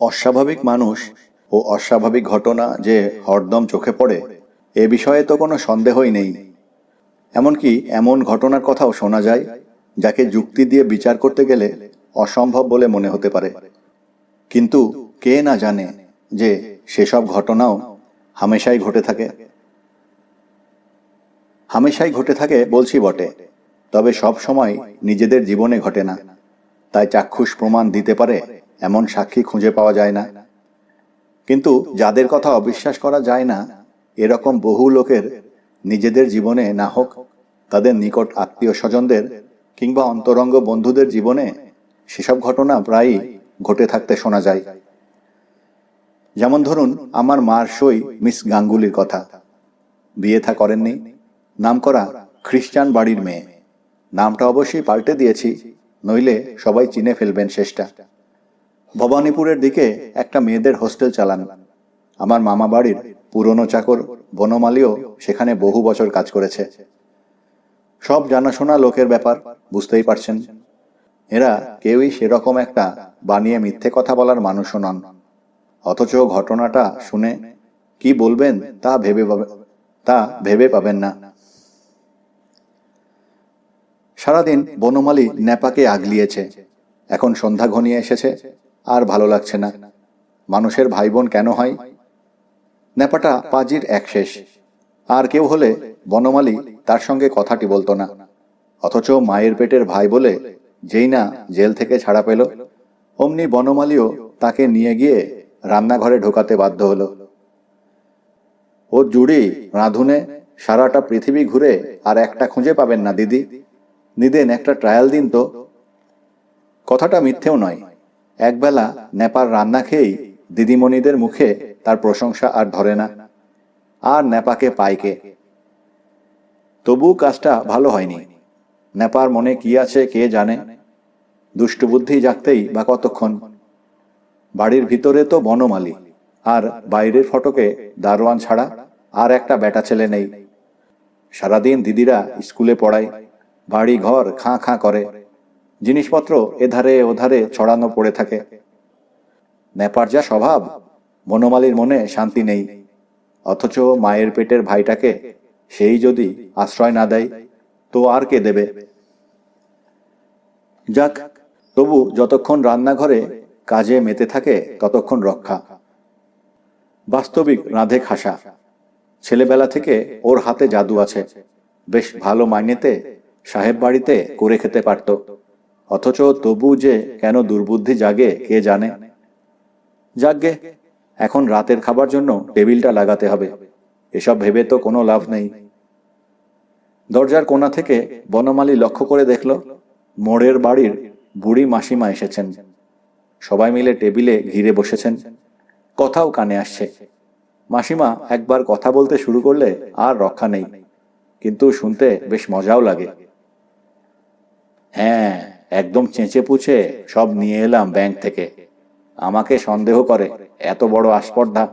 অস্বাভাবিক মানুষ ও অস্বাভাবিক ঘটনা যে হরদম চোখে পড়ে এ বিষয়ে তো কোনো সন্দেহই নেই। এমনকি এমন ঘটনার কথাও শোনা যায় যাকে যুক্তি দিয়ে বিচার করতে গেলে অসম্ভব বলে মনে হতে পারে। কিন্তু কে না জানে যে সেসব ঘটনাও হামেশাই ঘটে থাকে। হামেশাই ঘটে থাকে বলছি বটে, তবে সব সময় নিজেদের জীবনে ঘটে না। তাই চাক্ষুষ প্রমাণ দিতে পারে এমন সাক্ষী খুঁজে পাওয়া যায় না। কিন্তু যাদের কথা অবিশ্বাস করা যায় না, এরকম বহু লোকের নিজেদের জীবনে না হোক, তাদের নিকট আত্মীয় স্বজনদের কিংবা অন্তরঙ্গ বন্ধুদের জীবনে সেসব ঘটনা প্রায়ই ঘটে থাকতে শোনা যায়। যেমন ধরুন, আমার মার সই মিস গাঙ্গুলির কথা। বিয়ে থা করেননি, নামকরা খ্রিস্টান বাড়ির মেয়ে। নামটা অবশ্যই পাল্টে দিয়েছি, নইলে সবাই চিনে ফেলবেন শেষটা। ভবানীপুরের দিকে একটা মেয়েদের হোস্টেল চালান। আমার মামা বাড়ির পুরনো চাকর বনমালীও সেখানে বহু বছর কাজ করেছে। সব জানাশোনা লোকের ব্যাপার, বুঝতেই পারছেন। এরা কেউই সেরকম একটা বানিয়ে মিথ্যে কথা বলার মানুষও নন। অথচ ঘটনাটা শুনে কি বলবেন তা ভেবে পাবেন না। সারাদিন বনমালী ন্যাপাকে আগলিয়েছে। এখন সন্ধ্যা ঘনিয়ে এসেছে, আর ভালো লাগছে না। মানুষের ভাই বোন কেন হয়? ন্যাপাটা পাজির এক শেষ। আর কেউ হলে বনমালী তার সঙ্গে কথাটি বলতো না। অথচ মায়ের পেটের ভাই বলে যেই না জেল থেকে ছাড়া পেল, অমনি বনমালীও তাকে নিয়ে গিয়ে রান্নাঘরে ঢোকাতে বাধ্য হলো। ও জুড়ি রাঁধুনে সারাটা পৃথিবী ঘুরে আর একটা খুঁজে পাবেন না দিদি। নিদেন একটা ট্রায়াল দিন তো। কথাটা মিথ্যেও নয়। একবেলা নেপার রান্না খেয়েই দিদিমণিদের মুখে তার প্রশংসা আর ধরে না। আর নেপাকে পাইকে। তবু কাজটা ভালো হয়নি। নেপার মনে কি আছে কে জানে। দুষ্টু বুদ্ধি জাগতেই বা কতক্ষণ। বাড়ির ভিতরে তো বনমালী, আর বাইরের ফটকে দারোয়ান ছাড়া আর একটা বেটা ছেলে নেই। সারাদিন দিদিরা স্কুলে পড়ায়, বাড়ি ঘর খাঁ খাঁ করে, জিনিসপত্র এধারে ওধারে ছড়ানো পড়ে থাকে। নেপার যা স্বভাব, বনমালীর মনে শান্তি নেই। অথচ মায়ের পেটের ভাইটাকে সেই যদি আশ্রয় না দেয়, তো আর কে দেবে? যাক, তবু যতক্ষণ রান্নাঘরে কাজে মেতে থাকে ততক্ষণ রক্ষা। বাস্তবিক রাঁধে খাসা। ছেলেবেলা থেকে ওর হাতে জাদু আছে। বেশ ভালো মাইনেতে সাহেব বাড়িতে করে খেতে পারত। অথচ তবু যে কেন দুর্বুদ্ধি জাগে কে জানে। যাকগে, এখন রাতের খাবার জন্য টেবিলটা লাগাতে হবে। এসব ভেবে তো কোনো লাভ নেই। দরজার কোণা থেকে বনমালী লক্ষ্য করে দেখল মোড়ের বাড়ির বুড়ি মাসিমা এসেছেন। সবাই মিলে টেবিলে ঘিরে বসেছেন। কথাও কানে আসছে। মাসিমা একবার কথা বলতে শুরু করলে আর রক্ষা নেই, কিন্তু শুনতে বেশ মজাও লাগে। হ্যাঁ, একদম চেঁচে পুছে সব নিয়ে এলাম ব্যাংক থেকে। আমাকে সন্দেহ করে, এত বড় আস্পর্ধা।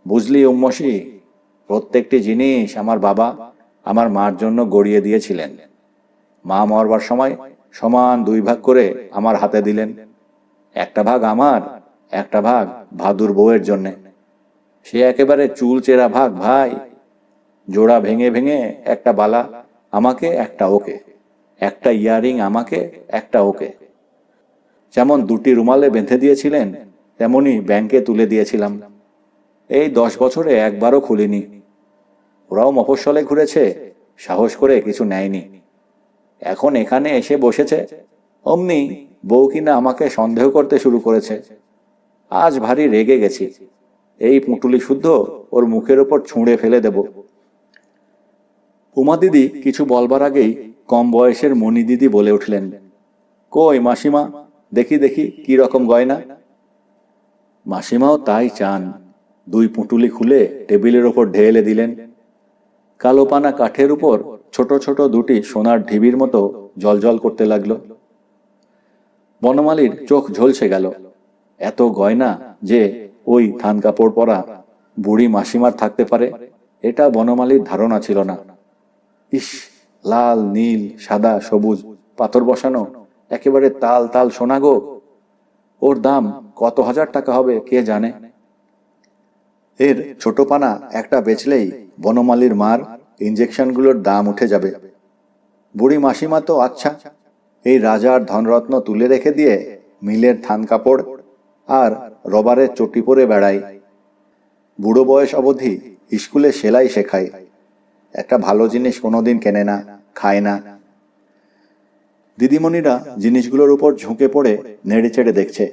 বুঝলি উম্মসি, প্রত্যেকটি জিনিস আমার বাবা আমার মার জন্য গড়িয়ে দিয়েছিলেন। মা মরবার সময় সমান 2 ভাগ করে আমার হাতে দিলেন। একটা ভাগ আমার, একটা ভাগ ভাদুর বউয়ের জন্যে। সে একেবারে চুল চেরা ভাগ ভাই। জোড়া ভেঙে ভেঙে একটা বালা আমাকে, একটা ওকে। একটা ইয়ারিং আমাকে, একটা ওকে। যেমন 2টি রুমালে বেঁধে দিয়েছিলেন, তেমনি ব্যাংকে তুলে দিয়েছিলাম। এই 10 বছরে একবারও খুলিনি। ওরাও মফস্বলে ঘুরেছে, সাহস করে কিছু নেয়নি। এখন এখানে এসে বসেছে, অমনি বউ কিনা আমাকে সন্দেহ করতে শুরু করেছে। আজ ভারী রেগে গেছি। এই পুঁটুলি শুদ্ধ ওর মুখের ওপর ছুঁড়ে ফেলে দেব। উমা দিদি কিছু বলবার আগেই কম বয়সের মণি দিদি বলে উঠলেন, কই মাসিমা, দেখি দেখি কি রকম গয়না। মাসিমাও তাই চান। 2 পুঁটুলি খুলে টেবিলের ওপর ঢেলে দিলেন। কালো পানা কাঠের উপর ছোট ছোট 2টি সোনার ঢিবির মতো জলজল করতে লাগলো। বনমালীর চোখ ঝলসে গেল। এত গয়না যে ওই থান কাপড় পরা বুড়ি মাসিমার থাকতে পারে, এটা বনমালীর ধারণা ছিল না। ইস, লাল নীল সাদা সবুজ পাথর বসানো একেবারে তাল তাল সোনা গো। ওর দাম কত হাজার টাকা হবে কে জানে। এর ছোট পানা একটা বেচলেই বনমালীর মার ইঞ্জেকশনগুলোর দাম উঠে যাবে। বুড়ি মাসিমা তো আচ্ছা, এই রাজার ধনরত্ন তুলে রেখে দিয়ে মিলের থান কাপড় আর রবারের চটি পরে বেড়ায়। বুড়ো বয়স অবধি স্কুলে সেলাই শেখায়, একটা ভালো জিনিস কোনোদিন কেনে না, খায় না। দিদিমণিরা জিনিসগুলোর উপর ঝুঁকে পড়ে নেড়ে চেড়ে দেখছে।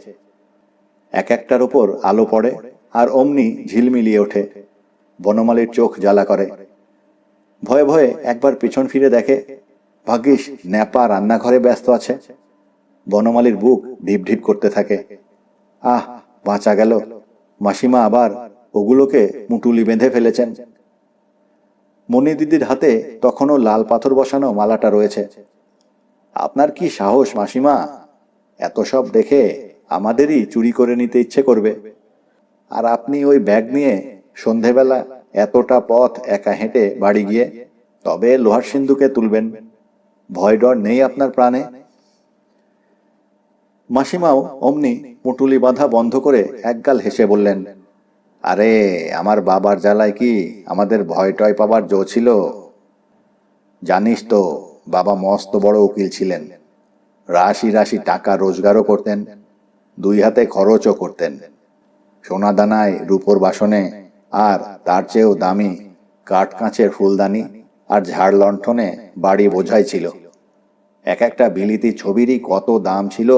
এক একটার উপর আলো পড়ে আর অমনি ঝিলমিলিয়ে ওঠে। বনমালীর চোখ জ্বালা করে। ভয়ে ভয়ে একবার পিছন ফিরে দেখে, ভাগ্যিস ন্যাপা রান্নাঘরে ব্যস্ত আছে। বনমালীর বুক ঢিপ ঢিপ করতে থাকে। আহ, বাঁচা গেল, মাসিমা আবার ওগুলোকে মুটুলি বেঁধে ফেলেছেন। মনি দিদির হাতে তখনও লাল পাথর বসানো মালাটা রয়েছে। আপনার কি সাহস মাসিমা, এত সব দেখে আমাদেরই চুরি করে নিতে ইচ্ছে করবে। আর আপনি ওই ব্যাগ নিয়ে সন্ধেবেলা এতটা পথ একা হেঁটে বাড়ি গিয়ে তবে লোহার সিন্ধুকে তুলবেন, ভয় ডর নেই আপনার প্রাণে? মাসিমাও অমনি পুঁটুলি বাঁধা বন্ধ করে একগাল হেসে বললেন, আরে আমার বাবার জ্বালায় কি আমাদের ভয় টয় পাবার জো ছিল? জানিস তো বাবা মস্ত বড় উকিল ছিলেন, রাশি রাশি টাকা রোজগারও করতেন, দুই হাতে খরচও করতেন। সোনা দানায় রূপোর বাসনে আর তার চেয়েও দামি কাঠ কাঁচের ফুলদানি আর ঝাড় লণ্ঠনে বাড়ি বোঝাই ছিল। এক একটা বিলিতি ছবিরই কত দাম ছিল।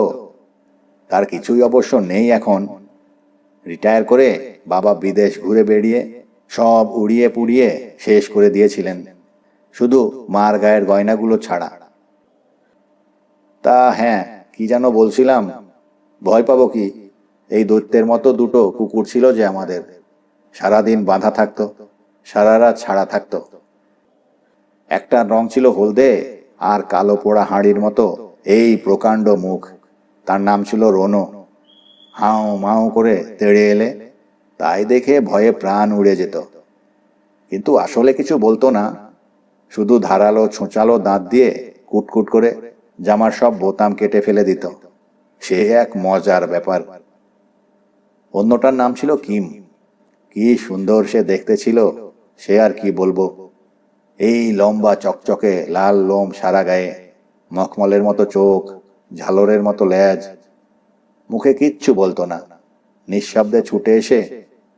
তার কিছুই অবশ্য নেই এখন। রিটায়ার করে বাবা বিদেশ ঘুরে বেড়িয়ে সব উড়িয়ে পুড়িয়ে শেষ করে দিয়েছিলেন, শুধু মার গায়ের গয়নাগুলো ছাড়া। তা হ্যাঁ, কি যেন বলছিলাম, ভয় পাবো কি? এই দৈত্যের মতো দুটো কুকুর ছিল যে আমাদের, সারাদিন বাঁধা থাকতো, সারা রাত ছাড়া থাকতো। একটার রং ছিল হলদে আর কালো পোড়া হাঁড়ির মতো এই প্রকাণ্ড মুখ, তার নাম ছিল রনো। হাউ মাউ করে তেড়ে এলে তাই দেখে ভয়ে প্রাণ উড়ে যেত, কিন্তু আসলে কিছু বলতো না, শুধু ধারালো ছোঁচালো দাঁত দিয়ে কুটকুট করে জামার সব বোতাম কেটে ফেলে দিত। সে এক মজার ব্যাপার। অন্যটার নাম ছিল কিম। কি সুন্দর সে দেখতে ছিল, সে আর কি বলবো। এই লম্বা চকচকে লাল লোম সারা গায়ে, মখমলের মতো চোখ, ঝালরের মতো লেজ। মুখে কিচ্ছু বলতো না, নিঃশব্দে ছুটে এসে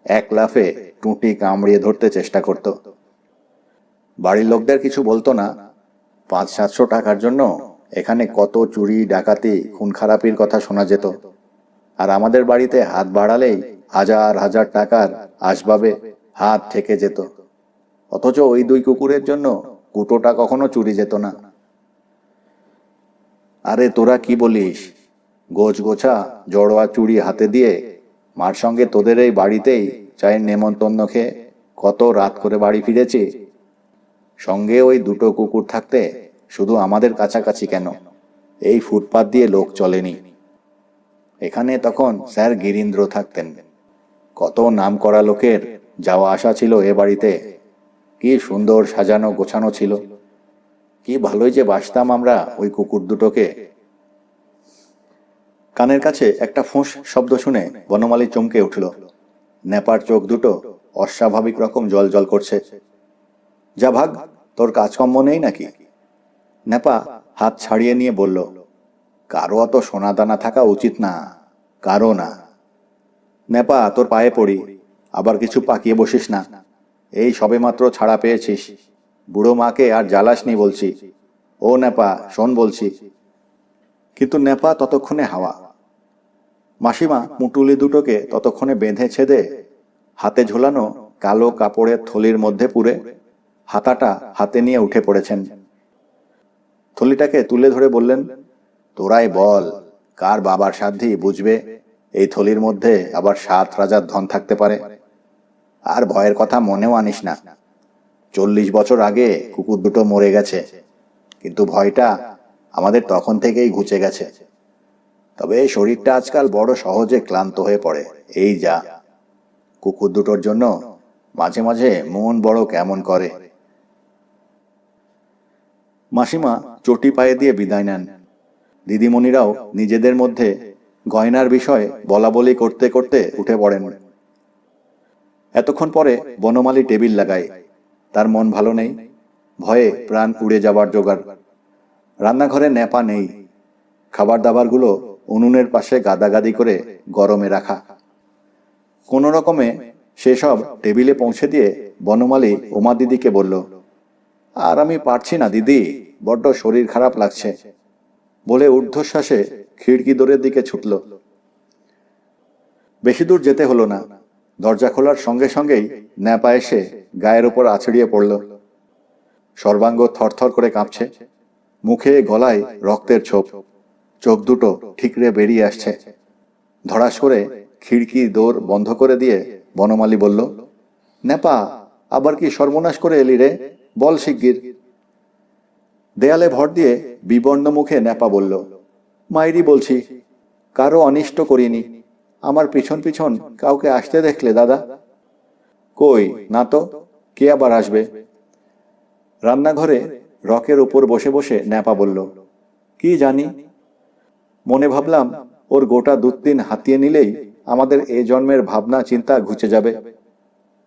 এক লাফে টুঁটি কামড়িয়ে ধরতে চেষ্টা করত। বাড়ির লোকদের কিছু বলতো না। 500-700 টাকার জন্য এখানে কত চুরি ডাকাতি খুন খারাপির কথা শোনা যেত, আর আমাদের বাড়িতে হাত বাড়ালেই হাজার হাজার টাকার আসবাবে হাত থেকে যেত। অথচ ওই দুই কুকুরের জন্য কুটোটা কখনো চুরি যেত না। আরে তোরা কি বলিস, গোছ গোছা জড়োয়া চুড়ি হাতে দিয়ে মার সঙ্গে তোদের এই বাড়িতেই চায়ের নেমন্তন্ন খেয়ে কত রাত করে বাড়ি ফিরেছি। সঙ্গে ওই দুটো কুকুর থাকতে শুধু আমাদের কাছাকাছি কেন, এই ফুটপাত দিয়ে লোক চলেনি। এখানে তখন স্যার গিরীন্দ্র থাকতেন। কত নাম করা লোকের যাওয়া আসা ছিল এ বাড়িতে। কি সুন্দর সাজানো গোছানো ছিল, কি ভালোই যে বাসতাম আমরা ওই কুকুর দুটোকে। কানের কাছে একটা ফোঁস শব্দ শুনে বনমালী চমকে উঠল। নেপার চোখ দুটো অস্বাভাবিক রকম জল জল করছে। যা ভাগ, তোর কাজকর্ম নেই নাকি? নেপা হাত ছাড়িয়ে নিয়ে বলল, কারো অত সোনা দানা থাকা উচিত না, কারো না। নেপা তোর পায়ে পড়ি, আবার কিছু পাকিয়ে বসিস না। এই সবেমাত্র ছাড়া পেয়েছিস, বুড়ো মাকে আর জ্বালাসনি বলছি। ও নেপা শোন বলছি। কিন্তু নেপা ততক্ষণে হাওয়া। মাসিমা মুটুলি দুটোকে ততক্ষণে বেঁধে ছেদে হাতে ঝোলানো কালো কাপড়ের থলির মধ্যে পুরে হাতাটা হাতে নিয়ে উঠে পড়েছেন। থলিটাকে তুলে ধরে বললেন, তোরাই বল, কার বাবার সাধ্যি বুঝবে এই থলির মধ্যে আবার 7 রাজার ধন থাকতে পারে? আর ভয়ের কথা মনেও আনিস না। 40 বছর আগে কুকুর দুটো মরে গেছে, কিন্তু ভয়টা আমাদের তখন থেকেই ঘুচে গেছে। তবে শরীরটা আজকাল বড় সহজে ক্লান্ত হয়ে পড়ে, এই যা। কুকুর দুটোর জন্য মাঝে মাঝে মন বড় কেমন করে। মাসিমা চটি পায়ে দিয়ে বিদায় নেন। দিদিমণিরাও নিজেদের মধ্যে গয়নার বিষয়ে বলা বলি করতে করতে উঠে পড়েন। এতক্ষণ পরে বনমালী টেবিল লাগায়। তার মন ভালো নেই, ভয়ে প্রাণ উড়ে যাবার জোগাড়। রান্নাঘরে ন্যাপা নেই। খাবার দাবারগুলো উনুনের পাশে গাদাগাদি করে গরমে রাখা। কোনো রকমে সেসব টেবিলে পৌঁছে দিয়ে বনমালী উমা দিদিকে বলল, আর আমি পারছি না দিদি, বড্ড শরীর খারাপ লাগছে, বলে ঊর্ধ্বশ্বাসে খিড়কি দোরের দিকে ছুটল। বেশি দূর যেতে হলো না। দরজা খোলার সঙ্গে সঙ্গেই ন্যাপা এসে গায়ের ওপর আছড়িয়ে পড়ল। সর্বাঙ্গ থরথর করে কাঁপছে, মুখে গলায় রক্তের ছোপ, চোখ দুটো ঠিকরে বেরিয়ে আসছে। ধড়াস করে খিড়কি দোর বন্ধ করে দিয়ে বনমালী বলল, ন্যাপা, আবার কি সর্বনাশ করে এলি রে, বল শিগগির। দেয়ালে ভর দিয়ে বিবর্ণ মুখে ন্যাপা বলল, মাইরি বলছি, কারো অনিষ্ট করিনি। আমার পিছন পিছন কাউকে আসতে দেখলে দাদা? কই না তো, কে আবার আসবে? রান্নাঘরে রকের উপর বসে বসে ন্যাপা বলল, কি জানি, মনে ভাবলাম ওর গোটা 2-3 হাতিয়ে নিলেই আমাদের এ জন্মের ভাবনা চিন্তা ঘুচে যাবে।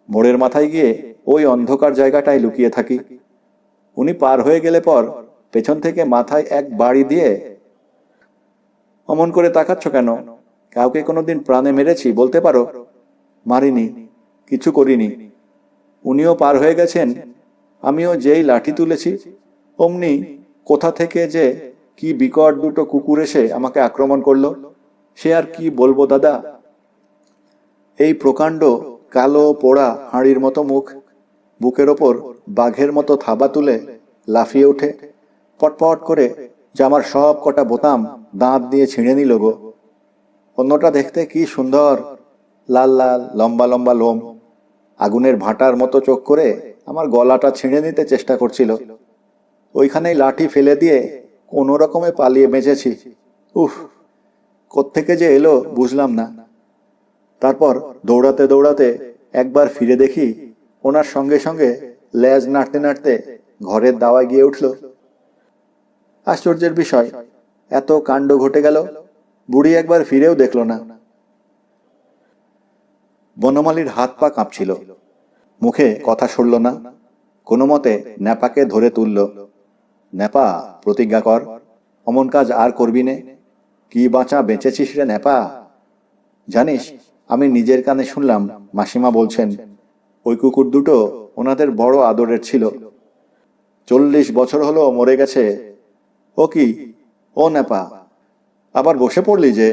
মোড়ের মাথায় গিয়ে ওই অন্ধকার জায়গাটায় লুকিয়ে থাকি। উনি পার হয়ে গেলে পর পেছন থেকে মাথায় এক বাড়ি দিয়ে। অমন করে তাকাচ্ছ কেন? কাউকে কোনোদিন প্রাণে মেরেছি বলতে পারো? মারিনি, কিছু করিনি। উনিও পার হয়ে গেছেন, আমিও যেই লাঠি তুলেছি অমনি কোথা থেকে যে কি বিকট দুটো কুকুর এসে আমাকে আক্রমণ করলো, সে আর কি বলবো দাদা। এই প্রকাণ্ড কালো পোড়া হাঁড়ির মতো মুখ, বুকের ওপর বাঘের মতো থাবা তুলে লাফিয়ে উঠে পটপট করে জামার সব কটা বোতাম দাঁত দিয়ে ছিঁড়ে নিল গো। অন্যটা দেখতে কি সুন্দর, লাল লাল লম্বা লম্বা লোম, আগুনের ভাটার মতো চোখ করে আমার গলাটা ছিঁড়ে নিতে চেষ্টা করছিল। ওইখানেই লাঠি ফেলে দিয়ে কোনো রকমে পালিয়ে বেঁচেছি। উফ, কোত্থেকে যে এলো বুঝলাম না। তারপর দৌড়াতে দৌড়াতে একবার ফিরে দেখি ওনার সঙ্গে সঙ্গে লেজ নাড়তে নাড়তে ঘরের দাওয়ায় গিয়ে উঠল। আশ্চর্যের বিষয়, এত কাণ্ড ঘটে গেল, বুড়ি একবার ফিরেও দেখল না। বনমালীর হাত পা কাঁপছিল, মুখে কথা সরল না। কোনো মতে ন্যাপাকে ধরে তুলল। ন্যাপা, প্রতিজ্ঞা কর, অমন কাজ আর করবি নে। কি বাঁচা বেঁচেছিস রে ন্যাপা। জানিস, আমি নিজের কানে শুনলাম মাসিমা বলছেন ওই কুকুর দুটো ওনাদের বড় আদরের ছিল। 40 বছর হলো মরে গেছে। ও কি, ও ন্যাপা, আবার বসে পড়লি যে?